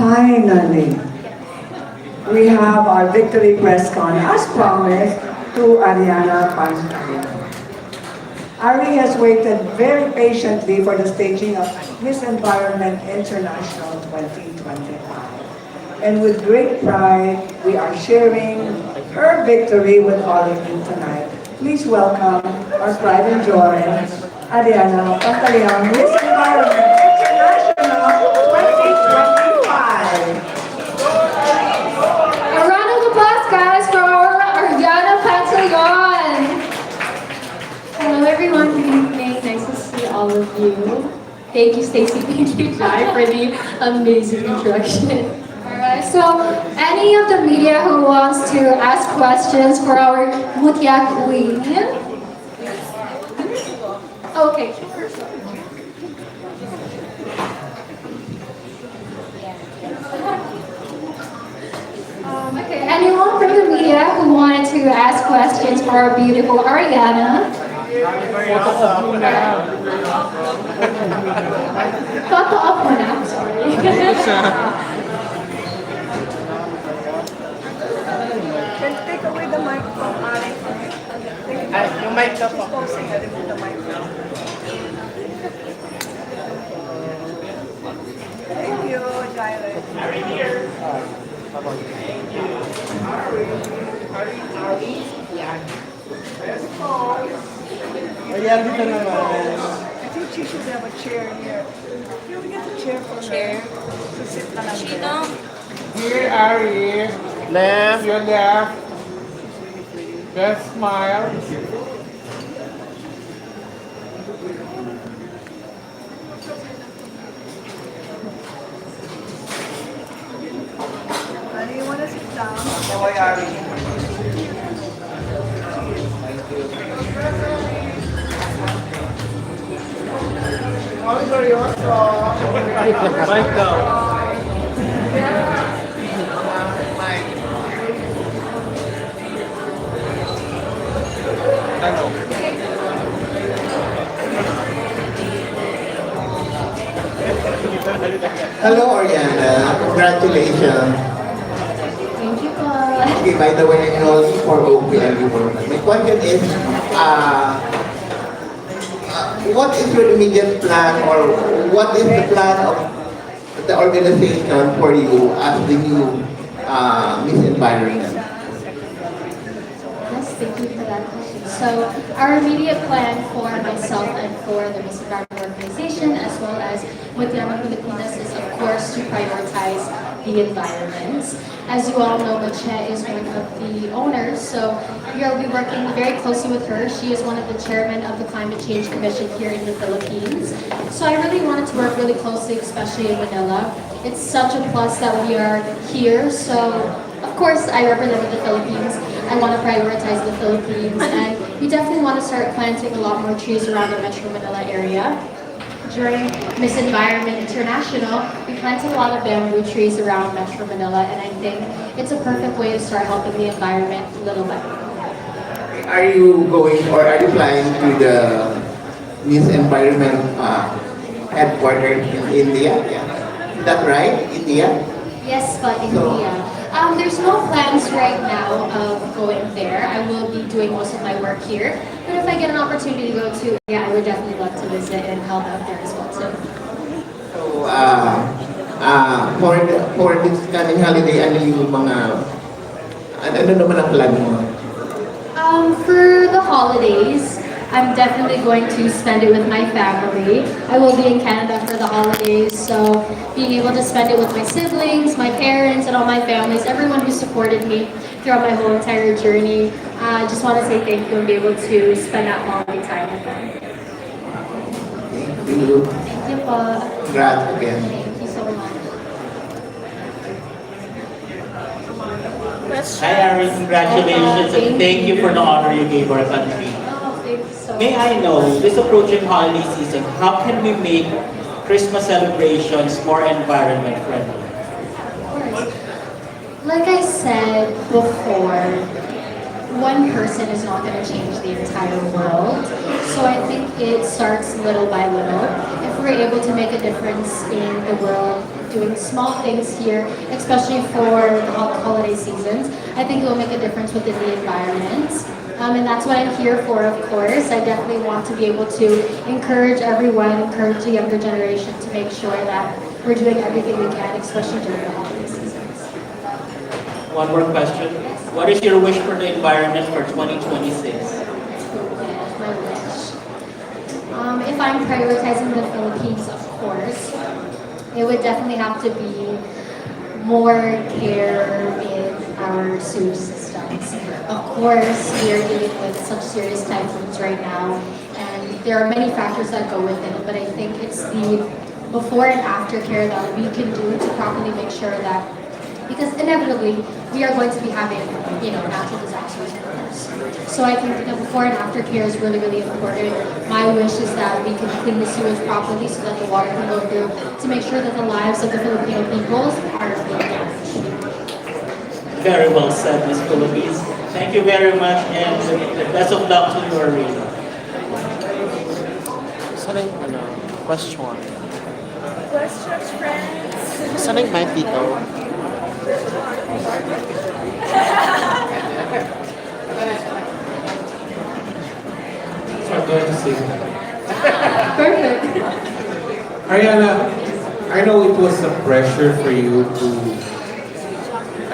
Finally, we have our victory Presscon as promised to Arianna Pantaleon. Ari has waited very patiently for the staging of Miss Environment International 2025. And with great pride, we are sharing her victory with all of you tonight. Please welcome our pride and joy, Arianna Pantaleon, Miss Environment International 2025. A round of applause, guys, for Arianna Pantaleon. Hello, everyone. Good evening. Nice to see all of you. Thank you, Stacey. Thank you, Jai, for the amazing introduction. Alright, so any of the media who wants to ask questions for our Mutiak Queen? Okay. Okay, anyone from the media who wanted to ask questions for our beautiful Arianna? Photo up one up, sorry. Take away the microphone, Ari. Yung mic na po. Exposing a little the microphone. Thank you, Jairus. Ari here. Thank you. Ari. Yan. Ayan, dito naman. I think she should have a chair here. Can we get a chair for her? To sit na lang there. Here, Ari. Left. Your left. Best smile. Do you want to sit down? Kaway Ari. Ay, seryoso. Mic daw. Mic. Hello, Arianna. Congratulations. Thank you, po. Okay, by the way, enrolling for OPM Women. My question is, what is your immediate plan or what is the plan of the organization for you as the new Miss Environment? Yes, thank you for that question. So our immediate plan for myself and for the Miss Environment organization, as well as with the Pilipinas, is of course to prioritize the environment. As you all know, Mache is one of the owners, so we will be working very closely with her. She is one of the chairmen of the Climate Change Commission here in the Philippines. So I really wanted to work really closely, especially in Manila. It's such a plus that we are here, so of course I represented the Philippines. I want to prioritize the Philippines, and we definitely want to start planting a lot more trees around the Metro Manila area. During Miss Environment International, we planted a lot of bamboo trees around Metro Manila, and I think it's a perfect way to start helping the environment little by little. Are you going or are you flying to the Miss Environment headquarters in India? Yeah. Is that right? India? Yes, but India. There's no plans right now of going there. I will be doing most of my work here. But if I get an opportunity to go to India, I would definitely love to visit and help out there as well too. So, for this coming holiday, ano yung mga, ano naman ang plan mo? For the holidays, I'm definitely going to spend it with my family. I will be in Canada for the holidays, so being able to spend it with my siblings, my parents, and all my families, everyone who supported me throughout my whole entire journey. I just want to say thank you and be able to spend that quality time with them. Thank you. Thank you po. Congrats again. Thank you so much. Hi Ari, congratulations and thank you for the honor you gave our country. Oh, thank you so May much. I know, this approaching holiday season, how can we make Christmas celebrations more environment friendly? Like I said before, one person is not going to change the entire world. So I think it starts little by little. If we're able to make a difference in the world doing small things here, especially for the holiday seasons, I think it will make a difference within the environment. And that's what I'm here for, of course. I definitely want to be able to encourage everyone, encourage the younger generation to make sure that we're doing everything we can, especially during the holiday seasons. One more question. What is your wish for the environment for 2026? My wish. If I'm prioritizing the Philippines, of course, it would definitely have to be more care in our sewage systems. Of course, we are dealing with such serious typhoons right now, and there are many factors that go with it, but I think it's the before and after care that we can do to properly make sure that, because inevitably we are going to be having, natural disasters of course. So I think the before and after care is really, really important. My wish is that we can clean the sewage properly so that the water can go through to make sure that the lives of the Filipino peoples are being damaged. Very well said, Ms. Philippines. Thank you very much, and the best of luck to your reading. Saan yung, question? Questions, friends? Saan yung mic dito? So I'm going to sing. Perfect. Arianna, I know it was a pressure for you to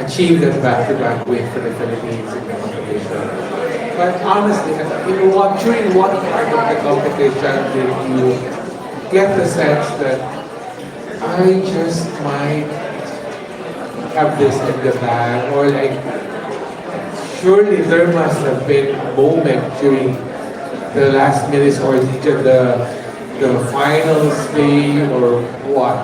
achieve that back-to-back win for the Philippines in the competition. But honestly, during what part of the competition did you get the sense that I just might have this in the bag, or like, surely there must have been a moment during the last minutes or the finals day or what?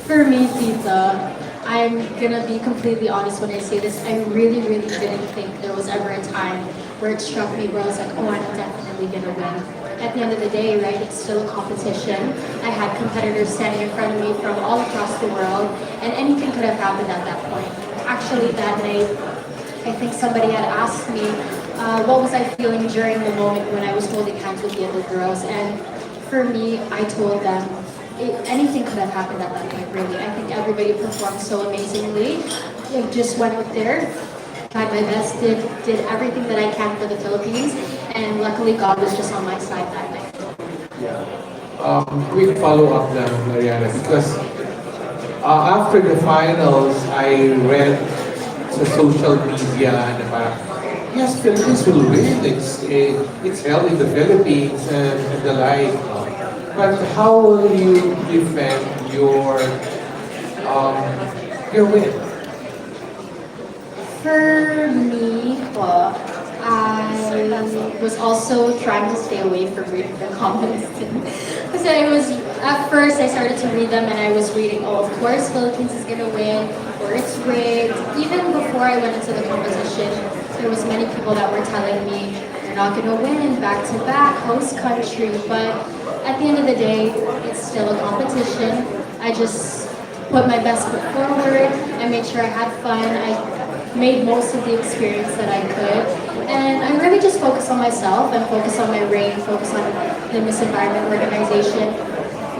For me, Tita, I'm gonna be completely honest when I say this. I really, really didn't think there was ever a time where it struck me where I was like, oh, I'm definitely gonna win. At the end of the day, right, it's still a competition. I had competitors standing in front of me from all across the world, and anything could have happened at that point. Actually, that night, I think somebody had asked me, what was I feeling during the moment when I was holding hands with the other girls, and for me, I told them, anything could have happened at that point, really. I think everybody performed so amazingly. I just went out there, tried my best, did everything that I can for the Philippines, and luckily God was just on my side that night. Quick follow-up then, Arianna, because after the finals, I read sa social media na parang, yes, Philippines will win. It's held in the Philippines and the like. But how will you defend your win? For me, well, I was also trying to stay away from reading the comments. Because at first I started to read them and I was reading, oh, of course Philippines is going to win, or it's rigged. Even before I went into the competition, there was many people that were telling me, you're not going to win, back-to-back, host country. But at the end of the day, it's still a competition. I just put my best foot forward. I made sure I had fun. I made most of the experience that I could. And I really just focused on myself and focused on my reign, focused on the Miss Environment organization,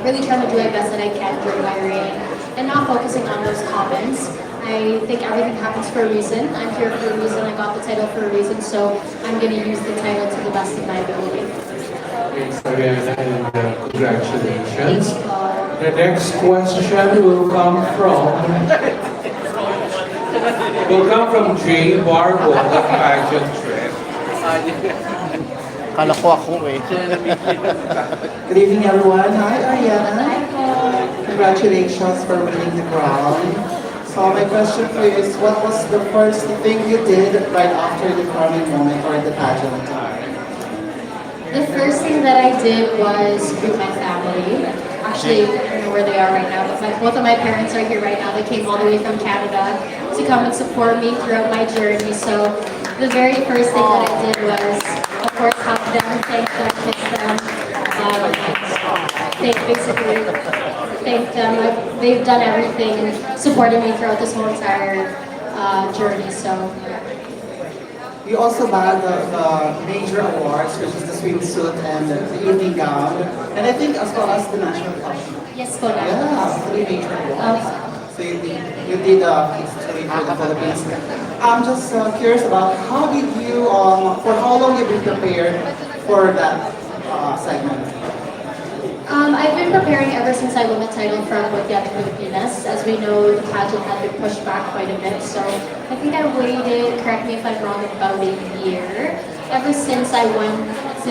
really trying to do my best that I can during my reign, and not focusing on those comments. I think everything happens for a reason. I'm here for a reason. I got the title for a reason, so I'm going to use the title to the best of my ability. Thanks, Arianna, and congratulations. Thank you. The next question will come from Jay Barbo of Pageant Trend. Kala ko ako eh. Good evening, everyone. Hi, Arianna. Congratulations for winning the crown. So my question for you is, what was the first thing you did right after the crowning moment or the pageant? The first thing that I did was greet my family. Actually, I don't know where they are right now, but both of my parents are here right now. They came all the way from Canada to come and support me throughout my journey. So the very first thing that I did was, of course, hug them, thank them, kiss them. Thank them. They've done everything and supported me throughout this whole entire journey. So. You also bagged the major awards, which is the swimsuit and the evening gown, and I think as well as the national flag. Yes po na. Yeah, 3 major awards. So you did history for the Philippines. I'm just curious about how did you, for how long you been prepared for that segment? I've been preparing ever since I won the title from Makati Filipinas. As we know, the pageant had been pushed back quite a bit, so I think I waited, correct me if I'm wrong, about a year. Ever since I won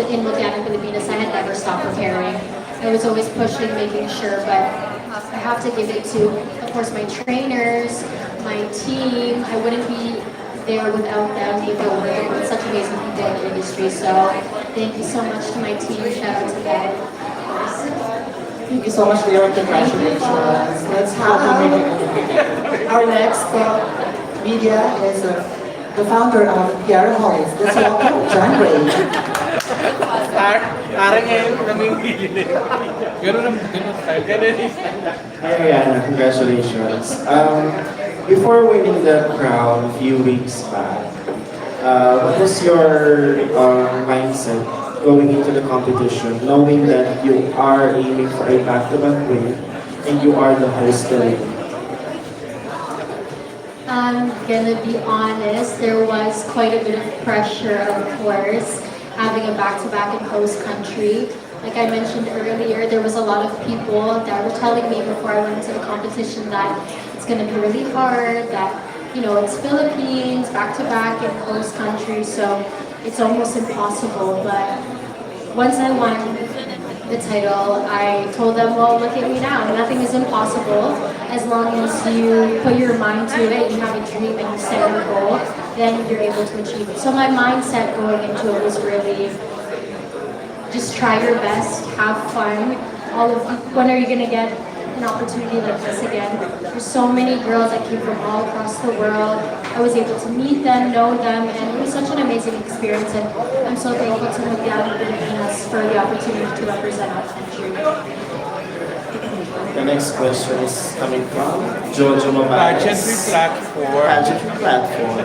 in Makati Filipinas, I had never stopped preparing. I was always pushing, making sure, but I have to give it to, of course, my trainers, my team. I wouldn't be there without them if I working with such amazing people in the industry. So thank you so much to my team. Shout out to them. Thank you so much, Leon. Congratulations. Let's have our next media is the founder of Pierre Hollis. Let's welcome John Ray. Parang ngayon, namimili na. Ganun ang style. Ganun yung style. Hi Arianna, congratulations. Before winning the crown a few weeks back, what was your mindset going into the competition, knowing that you are aiming for a back-to-back win and you are the host already? I'm gonna be honest, there was quite a bit of pressure, of course, having a back-to-back in host country. Like I mentioned earlier, there was a lot of people that were telling me before I went into the competition that it's gonna be really hard, that, you know, it's Philippines, back-to-back in host country, so it's almost impossible. But once I won the title, I told them, well, look at me now. Nothing is impossible. As long as you put your mind to it, you have a dream and you set your goal, then you're able to achieve it. So my mindset going into it was really just try your best, have fun. When are you going to get an opportunity like this again? There's so many girls that came from all across the world. I was able to meet them, know them, and it was such an amazing experience. And I'm so thankful to Makati Filipinas for the opportunity to represent our country. The next question is coming from Jojo Mabaez. Pageantry platform. Pageantry platform.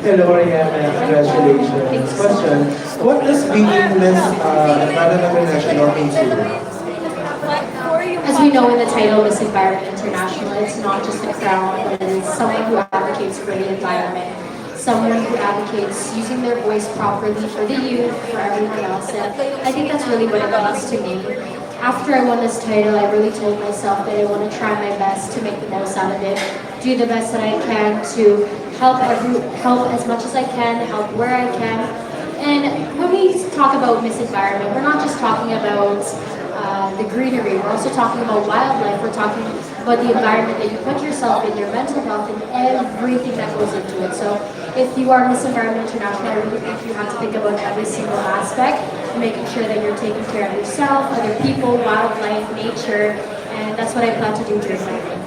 Hello, Arianna. Congratulations. Question: what does being Miss Environment International mean to you? As we know in the title, Miss Environment International, it's not just a crown, but it is someone who advocates for the environment, someone who advocates using their voice properly for the youth, for everyone else. And I think that's really what it means to me. After I won this title, I really told myself that I want to try my best to make the most out of it, do the best that I can to help as much as I can, help where I can. And when we talk about Miss Environment, we're not just talking about the greenery, we're also talking about wildlife, we're talking about the environment that you put yourself in, your mental health, and everything that goes into it. So if you are Miss Environment International, I really think you have to think about every single aspect, making sure that you're taking care of yourself, other people, wildlife, nature, and that's what I plan to do during my reign.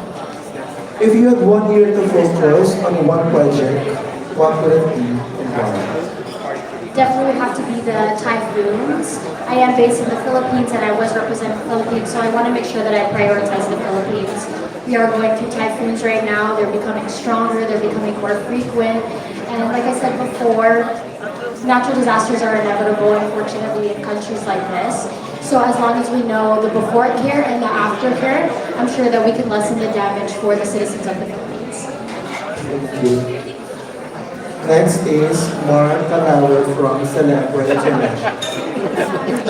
If you had 1 year to focus on one project, what would it be and why? Definitely would have to be the typhoons. I am based in the Philippines and I was representing the Philippines, so I want to make sure that I prioritize the Philippines. We are going through typhoons right now. They're becoming stronger, they're becoming more frequent. And like I said before, natural disasters are inevitable, unfortunately, in countries like this. So as long as we know the before care and the after care, I'm sure that we can lessen the damage for the citizens of the Philippines. Thank you. Next is Mark Calauer from Celebrate International.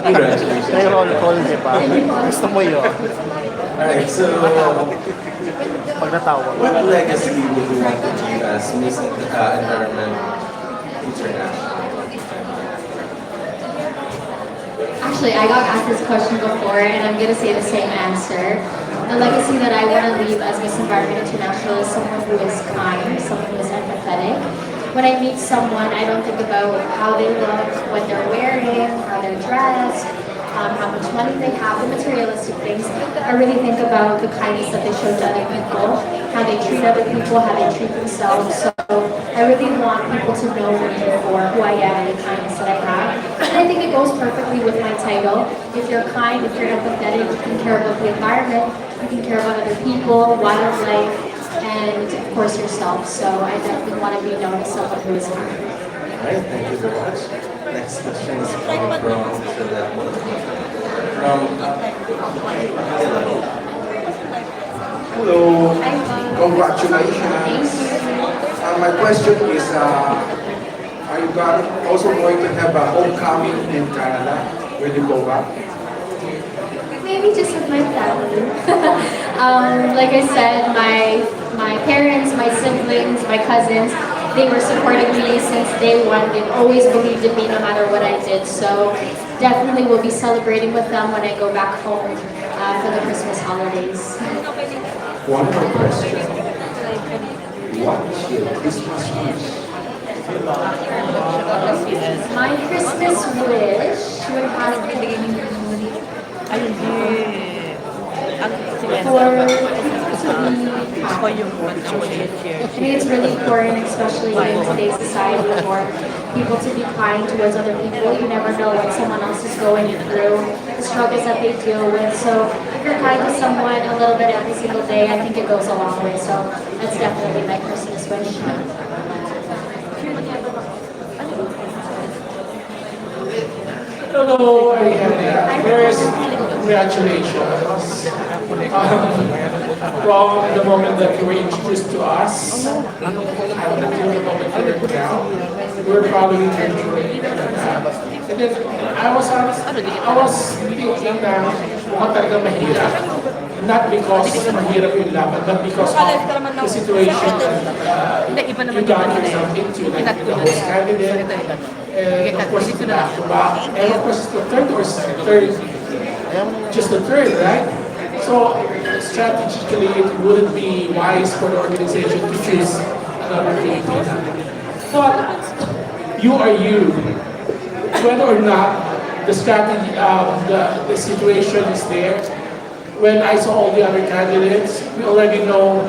Congratulations. May roll call, di ba? Gusto mo yun? Alright, so Pag natawag. what legacy would you want to leave as Miss Environment International? Actually, I got asked this question before, and I'm going to say the same answer. The legacy that I want to leave as Miss Environment International is someone who is kind, someone who is empathetic. When I meet someone, I don't think about how they look, what they're wearing, how they're dressed, how much money they have, the materialistic things. I really think about the kindness that they show to other people, how they treat other people, how they treat themselves. So I really want people to know me for who I am and the kindness that I have. And I think it goes perfectly with my title. If you're kind, if you're empathetic, you can care about the environment, you can care about other people, wildlife, and of course yourself. So I definitely want to be known as someone who is kind. Alright, thank you very much. Next question is coming from Mr. Hello. Hi, Bob. Congratulations. My question is, are you also going to have a homecoming in Canada when you go back? Maybe just with my family. Like I said, my parents, my siblings, my cousins, they were supporting me since day one. They've always believed in me no matter what I did. So definitely will be celebrating with them when I go back home for the Christmas holidays. One more question. What is your Christmas wish? My Christmas wish would have been for people to be kind. I think it's really important, especially in today's society, for people to be kind towards other people. You never know what someone else is going through, the struggles that they deal with. So if you're kind to someone a little bit every single day, I think it goes a long way. So that's definitely my Christmas wish. Hello, Arianna. First, congratulations. From the moment that you were introduced to us, and until the moment you're now, we're following your journey. And then, I was thinking na mukhang talaga mahirap. Not because mahirap yung laban, but because of the situation you got yourself into, like the host candidate, and of course the back-to-back, and of course the third, just the third, right? So strategically, it wouldn't be wise for the organization to choose another Filipina. But you are you. Whether or not the strategy, the situation is there, when I saw all the other candidates, we already know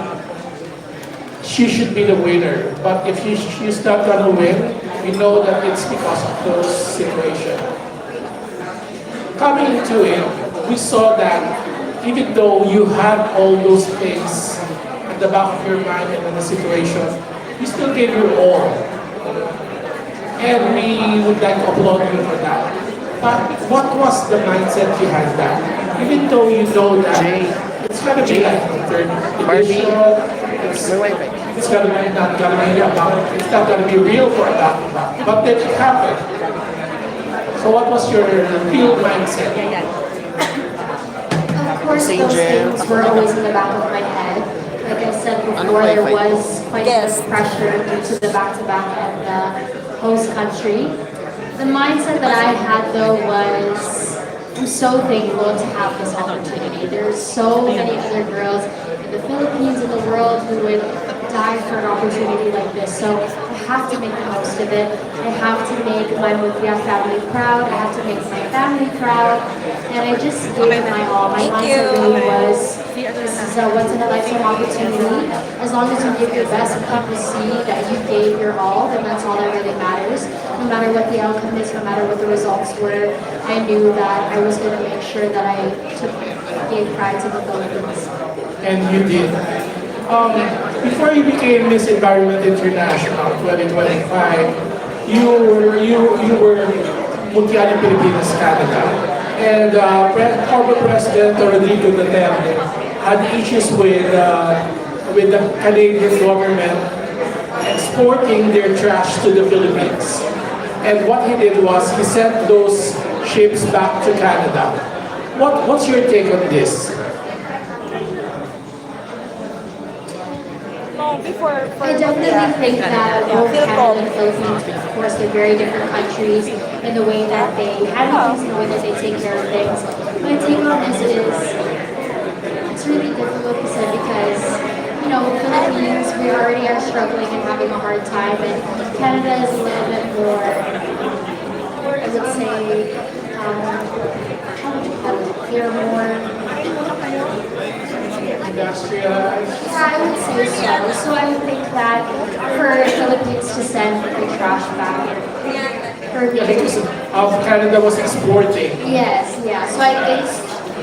she should be the winner. But if she's not gonna win, we know that it's because of those situations. Coming into it, we saw that even though you had all those things at the back of your mind and in the situation, you still gave your all. And we would like to applaud you for that. But what was the mindset behind that? Even though you know that it's gonna be like a third division, it's gonna be not gonna be about, it's not gonna be real for that, but then it happened. So what was your real mindset? Of course, those things were always in the back of my head. Like I said before, there was quite a bit of pressure due to the back-to-back and the host country. The mindset that I had though was, I'm so thankful to have this opportunity. There's so many other girls in the Philippines, in the world, who would die for an opportunity like this. So I have to make the most of it. I have to make my Mutya family proud. I have to make my family proud. And I just gave my all. My mindset really was, this is a once in a lifetime opportunity. As long as you give your best and people see that you gave your all, then that's all that really matters. No matter what the outcome is, no matter what the results were, I knew that I was going to make sure that I gave pride to the Philippines. And you did. Before you became Miss Environment International 2025, you were Mundial Pilipinas Canada. And former President Rodrigo Duterte had issues with the Canadian government exporting their trash to the Philippines. And what he did was he sent those ships back to Canada. What's your take on this? I definitely think that both Canada and Philippines, of course, they're very different countries in the way that they handle things, in the way that they take care of things. My take on this is, it's really difficult to say because, you know, Philippines, we already are struggling and having a hard time, and Canada is a little bit more, I would say, they're more industrialized? Yeah, I would say so. So I would think that for Philippines to send the trash back for the Because of Canada was exporting. Yes, yeah. So I think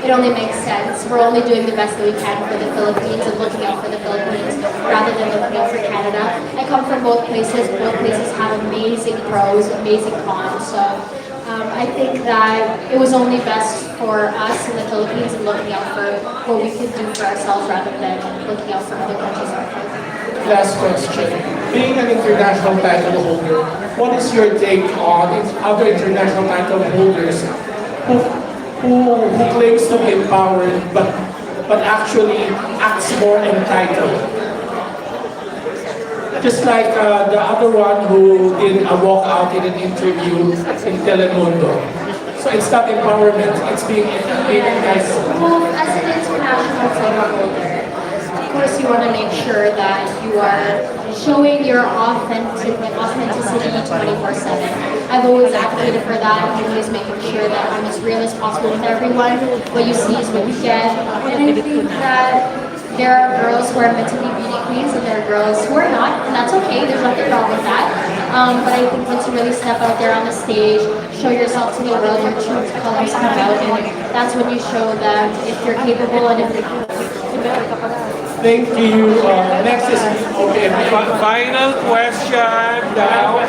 it only makes sense. We're only doing the best that we can for the Philippines and looking out for the Philippines rather than looking out for Canada. I come from both places. Both places have amazing pros, amazing cons. So I think that it was only best for us in the Philippines and looking out for what we could do for ourselves rather than looking out for other countries. Last question. Being an international title holder, what is your take on other international title holders who claims to be empowered but actually acts more entitled? Just like the other one who did a walkout in an interview in Telemundo. So it's not empowerment, it's being entitled. Well, as an international title holder, of course you want to make sure that you are showing your authenticity 24/7. I've always advocated for that. I'm always making sure that I'm as real as possible with everyone. What you see is what you get. And I think that there are girls who are meant to be beauty queens and there are girls who are not, and that's okay. There's nothing wrong with that. But I think once you really step out there on the stage, show yourself to the world, your true colors come out, and that's when you show that if you're capable and if you're Thank you. Next is okay. Final question now.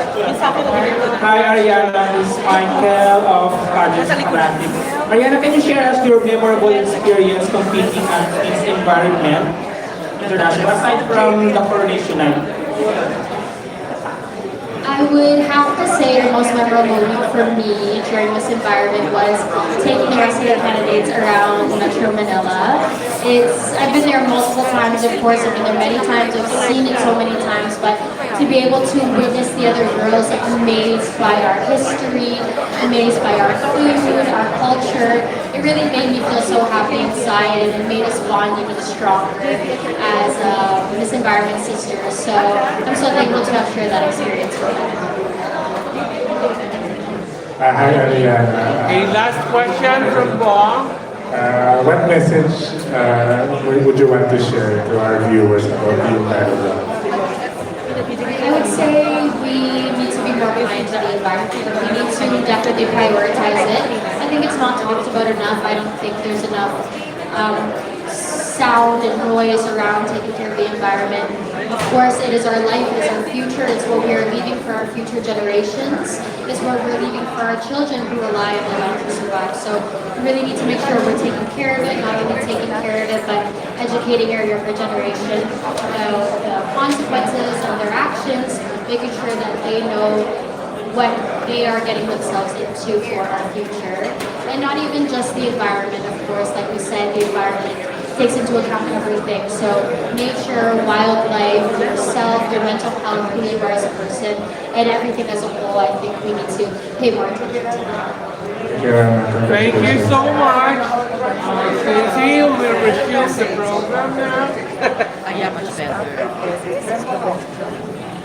Hi Arianna, this is Michael of Carlos Branding. Arianna, can you share us your memorable experience competing at Miss Environment International aside from the coronation night? I would have to say the most memorable week for me during this environment was taking the rest of the candidates around Metro Manila. I've been there multiple times, of course, I've been there many times, I've seen it so many times, but to be able to witness the other girls amazed by our history, amazed by our food, our culture, it really made me feel so happy inside and it made us bond even stronger as Miss Environment sisters. So I'm so thankful to have shared that experience with them. Hi, Arianna. Okay, last question from Bong. What message would you want to share to our viewers about the environment? I would say we need to be more kind to the environment. We need to definitely prioritize it. I think it's not talked about enough. I don't think there's enough sound and noise around taking care of the environment. Of course, it is our life, it is our future, it's what we are leaving for our future generations, it's what we're leaving for our children who rely on the land to survive. So we really need to make sure we're taking care of it, not only taking care of it, but educating our younger generation about the consequences of their actions, making sure that they know what they are getting themselves into for our future. And not even just the environment, of course, like we said, the environment takes into account everything. So nature, wildlife, yourself, your mental health, who you are as a person, and everything as a whole, I think we need to pay more attention to that. Thank you so much. Stacey, we'll resume the program now.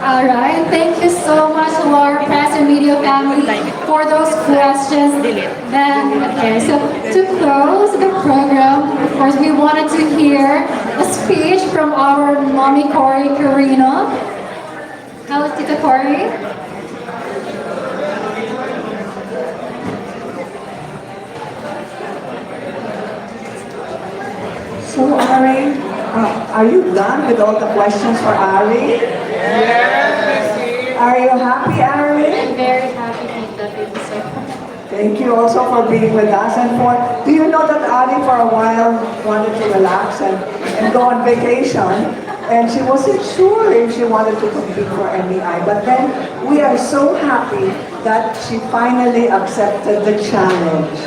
All right, thank you so much to our press and media family for those questions. Then, okay, so to close the program, of course, we wanted to hear a speech from our mommy Cory Carino. Hello, Tita Cory. So Ari, are you done with all the questions for Ari? Yes, Are you happy, Ari? I'm very happy, Tita. Thank you so much. Thank you also for being with us and do you know that Ari for a while wanted to relax and go on vacation and she wasn't sure if she wanted to compete for MEI, but then we are so happy that she finally accepted the challenge.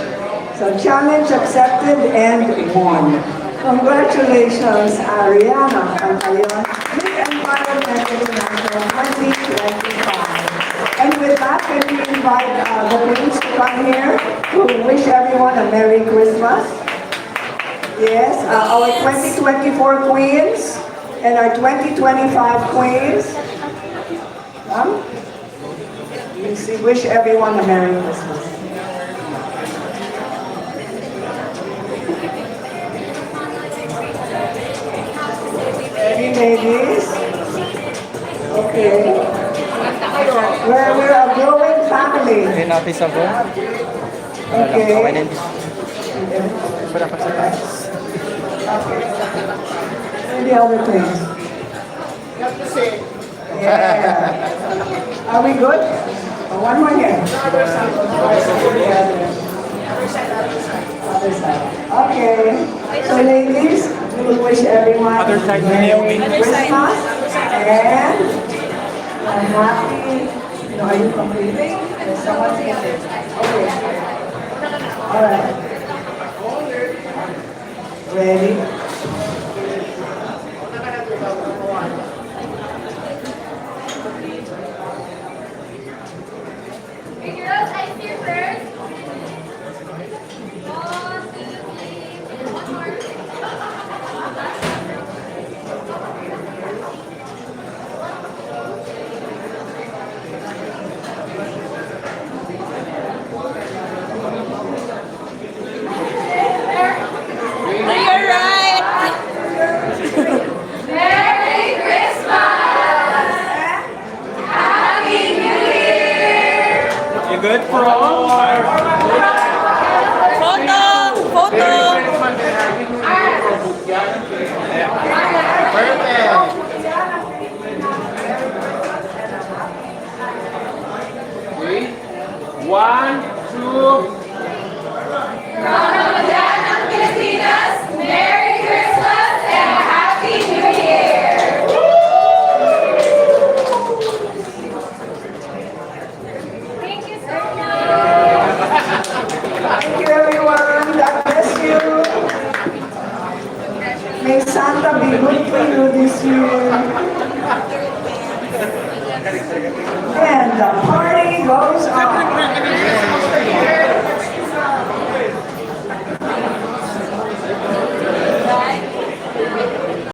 So challenge accepted and won. Congratulations, Arianna Pantaleon, Miss Environment International 2025. And with that, can we invite the queens to come here to wish everyone a Merry Christmas? Yes, our 2024 queens and our 2025 queens. Please wish everyone a Merry Christmas. Any ladies? Okay. We're a growing family. Okay. And the other things. Yeah. Are we good? One more here. Other side. Okay. So ladies, we will wish everyone Other side, Merry Naomi. Christmas and a happy, are you completing? There's someone saying it. Okay. All right. Ready? Hey girls, I see you first. One more. You're right. Merry Christmas! Happy New Year! You good for all? Photo. Photo. Okay. 1, 2. Ramadan ng Pilipinas, Merry Christmas and Happy New Year! Thank you so much! Thank you everyone. God bless you. May Santa be good to you this year. And the party goes on.